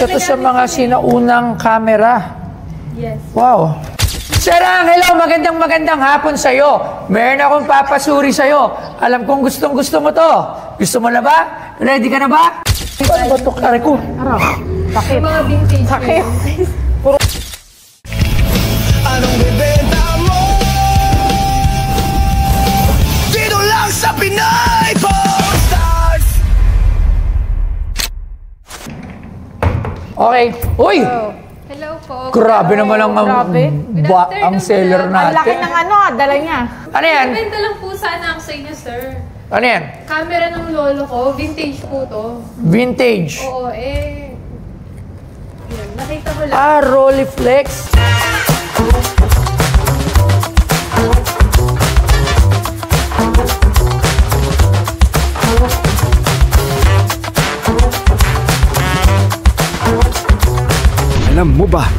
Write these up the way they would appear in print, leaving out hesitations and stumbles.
Isa to sa mga sinaunang camera. Yes. Wow. Sir Angelo, magandang hapon sa'yo. Meron akong papasuri sa'yo. Alam kong gustong-gusto mo to. Gusto mo na ba? Ready ka na ba? Ano ba ito? Kare ko. Sakit. Mga vintage. Sakit. Anong bibenta mo? Dito lang sa Pinay Pawn Stars. Okay. Uy! Hello po. Grabe naman ang seller natin. Ang laki ng dala niya. Ano yan? Benta lang po sana ako sa inyo, sir. Ano yan? Camera ng lolo ko. Vintage po to. Vintage. Oo, Yan, nakita ko lang. Rolleiflex. Alam mo ba,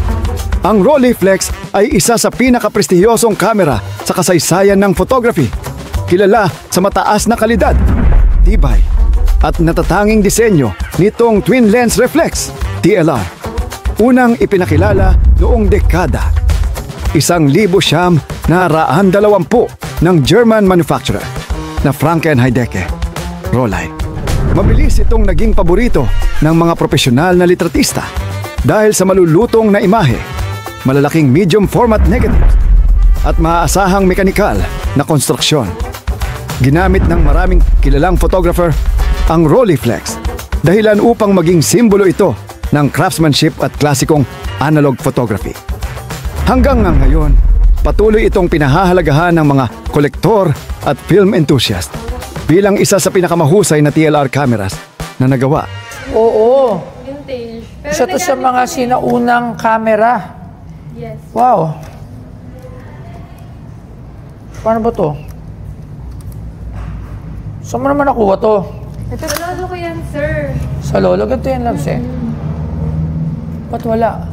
ang Rolleiflex ay isa sa pinakaprestihiyosong kamera sa kasaysayan ng photography. Kilala sa mataas na kalidad, tibay, at natatanging disenyo nitong Twin Lens Reflex, TLR. Unang ipinakilala noong dekada. 1920 ng German manufacturer na Franke & Heidecke, Rollei. Mabilis itong naging paborito ng mga profesional na litratista dahil sa malulutong na imahe, malalaking medium format negatives, at maaasahang mekanikal na konstruksyon. Ginamit ng maraming kilalang photographer ang Rolleiflex dahilan upang maging simbolo ito ng craftsmanship at klasikong analog photography. Hanggang ngayon, patuloy itong pinahahalagahan ng mga kolektor at film enthusiast bilang isa sa pinakamahusay na TLR cameras na nagawa. Oo. Vintage. Pero Isa to sa mga sinaunang camera. Yes. Wow. Paano ba to? Saan mo naman nakuha to? Ito, lolo ko yan, sir. Sa lolo? Ganito yan, loves eh. Ba't wala?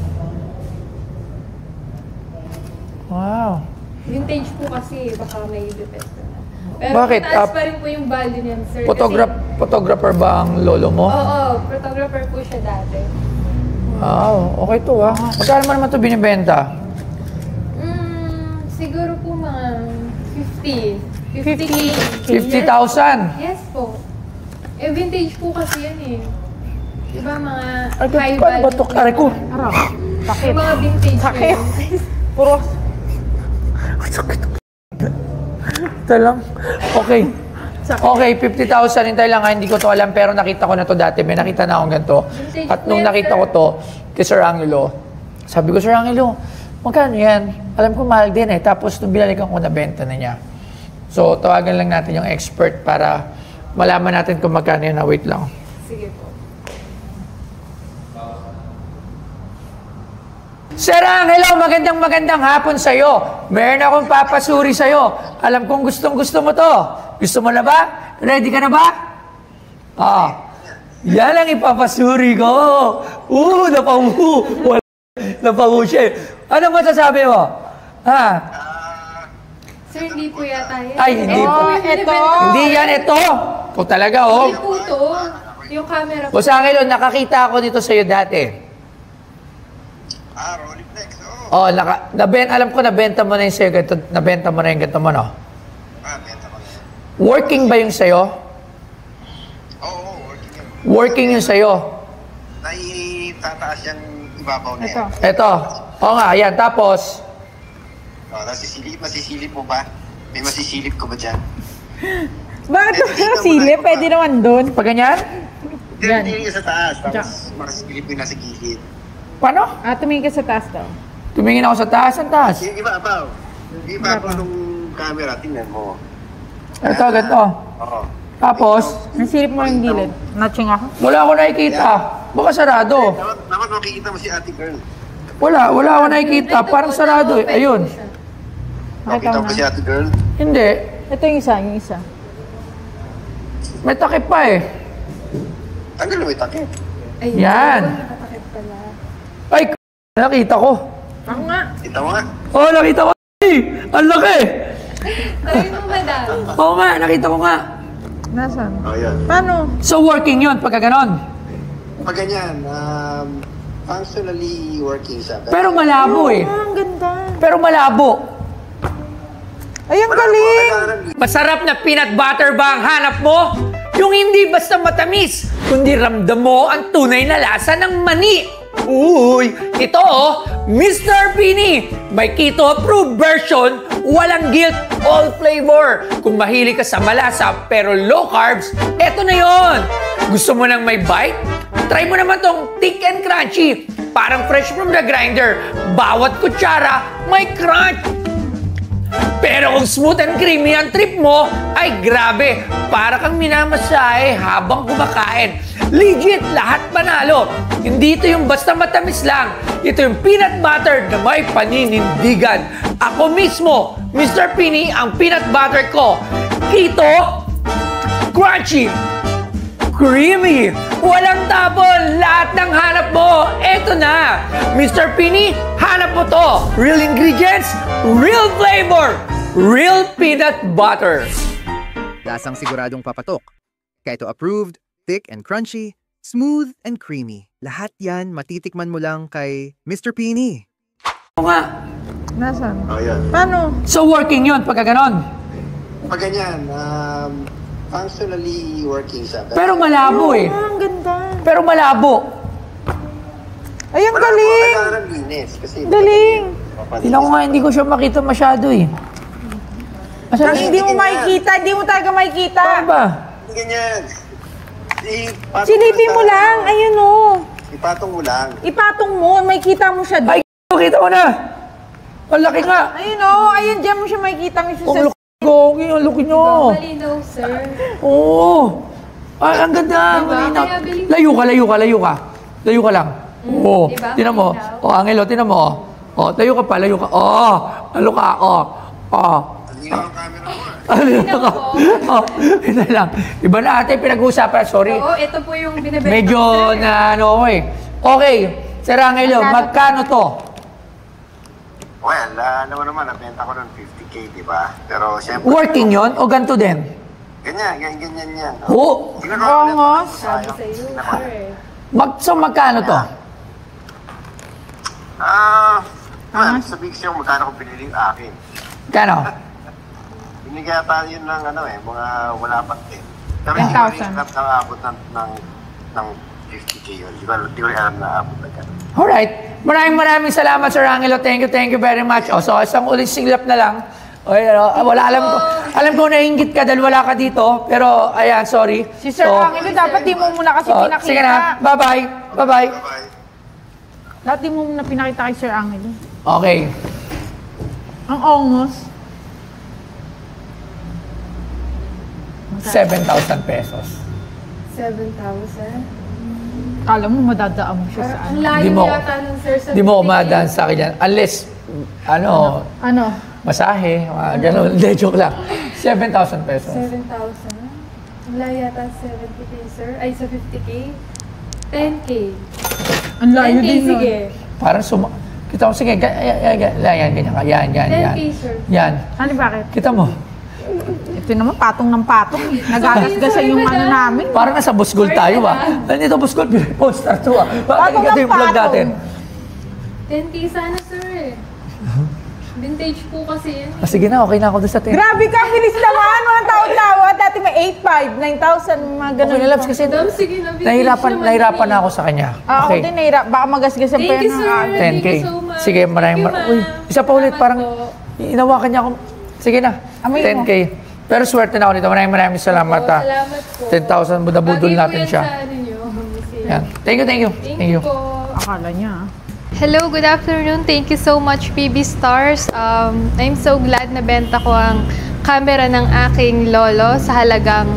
Wow. Vintage po kasi, baka may defect na. Pero Bakit? mataas pa rin po yung value niyan, sir. Photographer ba ang lolo mo? Oo, photographer po siya dati. Wow, okay to ah. Magkano mo naman to binibenta? Siguro po mga 50. 50,000. Yes po. Vintage po kasi yan eh. Diba mga Ay, high paano ba value? to? Kare ko. Sakit. Yung mga vintage Sakit. po yun. Puro. Sakit. Ito lang. Okay. Okay, 50,000. Hintay lang ha. Hindi ko to alam pero nakita ko na to dati. May nakita na akong ganito. At nung nakita ko to kay Sir Angelo, sabi ko, Sir Angelo, magkano yan? Alam ko mahal din eh. Tapos nung binalikan ko, nabenta na niya. So, tawagan lang natin yung expert para malaman natin kung magkano yan. Wait lang. Sige po. Sir Angelo, magandang hapon sa'yo. Meron akong papasuri sa'yo. Alam kong gustong-gusto mo to. Gusto mo na ba? Ready ka na ba? Yan ang ipapasuri ko. Napahu siya eh. Ano masasabi mo? Ha? Sir, hindi po yata yan. Ay, hindi po. Ito. Hindi yan ito. Ito talaga, oh. Hindi po to. Yung camera po. Boss Angelo, nakakita ako dito sa'yo dati. Rolleiflex, oo. Alam ko nabenta mo na yung sa'yo ganito. Nabenta mo na yung ganito mo, no? Benta ko na. Working ba yung sa'yo? Oo, working yun. Working yung sa'yo? Naitataas yung ibabaw na Ito. yan. Ito. Oo nga, yan. Tapos, Masisilip mo ba? May masisilip ko ba dyan? Bakit ito silip? Pwede naman doon. pag ganyan? Tingin ka sa taas, tapos masisilip mo yung nasa gilid. Paano? Tumingin ka sa taas daw. Tumingin ako sa taas. Ang taas. Yung iba-abaw. Yung iba-abaw nung camera, tingnan mo. Ito, ganito. Oo. Tapos, Nasilip mo yung gilid. Notching ako. wala ako nakikita. Baka sarado. Dapat makikita mo si ate girl. Wala ako nakikita. Parang sarado eh. Ayun. Makita mo ba si ate girl? Hindi. Ito yung isa. May takip pa eh. Tanggal mo yung takip. Ayun. Yan. Nakatakip pala. Ay, nakita ko. Ako nga. Kita mo nga. Oh, nakita ko. Ay, ang laki. Try mo, madam. Oo nga, nakita ko nga. Nasaan? Oh, yan. Paano? So working yun pagka ganon. Pag ganyan, functionally working siya. Pero malabo eh. Ang ganda. Pero malabo. Ay, ang galing. Masarap na peanut butter ba ang hanap mo? Yung hindi basta matamis, kundi ramdam mo ang tunay na lasa ng mani. Uy, ito oh, Mr. Pini. May keto-approved version, walang guilt, all flavor. Kung mahilig ka sa malasa pero low carbs, eto na yon. Gusto mo nang may bite? Try mo naman tong thick and crunchy. Parang fresh from the grinder. Bawat kutsara, may crunch. Pero kung smooth and creamy ang trip mo, ay grabe, para kang minamasahe habang kumakain. Legit, lahat panalo. Hindi ito yung basta matamis lang. Ito yung peanut butter na may paninindigan. Ako mismo, Mr. Pini, ang peanut butter ko. Keto, crunchy, creamy, walang tapon, lahat ng hanap mo, eto na. Mr. Pini, hanap mo to. Real ingredients, real flavor, real peanut butter. Lasang siguradong papatok. Keto approved, thick and crunchy, smooth and creamy. Lahat yan matitikman mo lang kay Mr. Pini. Oo nga. Nasaan? Oh, yan. Paano? So working yun pagka ganon. Pag ganyan, functionally working siya. Pero malabo eh. Ang ganda. Pero malabo. Ay, ang galing. Parang linis. Kasi Galing. Tingnan ko nga, hindi ko siya makita masyado eh. Ang hindi mo makikita, hindi mo talaga makikita. Paano ba? Hindi ganyan. Silipin mo lang, ayun o. Ipatong mo lang. Ipatong mo, makikita mo siya. Ay, kita ko na. Ang laki nga. Ayun o, ayun, dyan mo siya makikita. May Ang susa. laki ko, ang laki nyo. Malinaw, sir. Oo. Ay, ang ganda. Diba? Malinaw. Kaya bilhin- Layo ka, layo ka, layo ka. Layo ka lang. Oo. Diba? Tinan mo. Malinaw. O, Angelo, tinan mo. O, layo ka pa, layo ka. Oo. Lalo ka. O. O. Halinaw ang camera mo. Ano ka? O, ito lang. Iba na ate, pinag-uusapan. Sorry. Oo, ito po yung binibenta. Medyo ko, sir. na ano ko eh. Okay. Sir Angelo, magkano to? Well, alam mo naman, nabenta ko ng 50K, di ba? Pero siyempre... Working yon o ganito din? Ganyan yan. Oo. Ongos. Sabi sa iyo, sir. So magkano to? Well, sabihin siya kung magkano ko pinili yung akin. Kano? Binigay tayo yun ng mga wala pa din. Pero 10,000. hindi ko rin alam na abot ng 50K yun. Di ko rin alam na abot na gano'n. Alright. Maraming salamat, Sir Angelo. Thank you very much. O, so, isang ulit singlap na lang. Okay, wala, alam ko nainggit ka dahil wala ka dito. Pero, ayan, sorry. Si Sir Angelo, dapat di mo muna kasi pinakita. Sige na. Bye-bye. Bye-bye. Bye-bye. Dapat di mo muna pinakita kay Sir Angelo. Okay. Ang ongos. 7,000 pesos. 7,000. Kala mo madadaan mo siya sa Ang ano. layo Di mo- yata nun, sir, sa Hindi mo 50K. kumadaan sa akin yan. Unless, Ano? masahe, gano'n. Hindi, joke lang. 7,000 pesos. 7,000. Ang layo yata sa 70K, sir. Ay, sa 50K. 10K. Ang layo 10K, din nun. sige. Parang kita mo, sige, yan, ganyan ka. Yan. 10K, sir. Yan. Ano bakit? Kita mo. Ito naman, patong ng patong. Nagagasgasan yung ano namin. Parang nasa Busgol tayo Nandito Busgol, poster to Bakit Patong ito ng yung vlog patong. natin? 10K sana, sir eh. Vintage po kasi yan. Sige na, okay na ako doon sa 10. Grabe ka, ang bilis naman. Mga tao-tawa. Dati may 8,500, 9,000, mga ganun. Okay na, Labs, kasi Dam, sige na, vintage naman nahirapan yun na eh. ako sa kanya. Ako din, baka magasgasan pa Thank yan you, ng sir. agad. 10K. Thank you so much. Sige, maraming Thank you, Uy, ma'am. isa pa ulit, Salamat parang po. inawakan niya ako. Sige na, Amoy mo. 10K. Pero swerte na ako nito. Maraming salamat. Oo, salamat po. 10,000, budabudol Bagay po natin yan siya. sa ano nyo, museum. Yan. Thank you. Thank you po. Akala niya. Hello, good afternoon. Thank you so much, PB Stars. I'm so glad na benta ko ang camera ng aking lolo sa halagang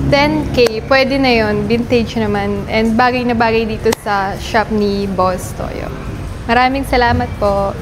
10K. Pwede na yon, vintage naman. And bagay na bagay dito sa shop ni Boss Toyo. Maraming salamat po.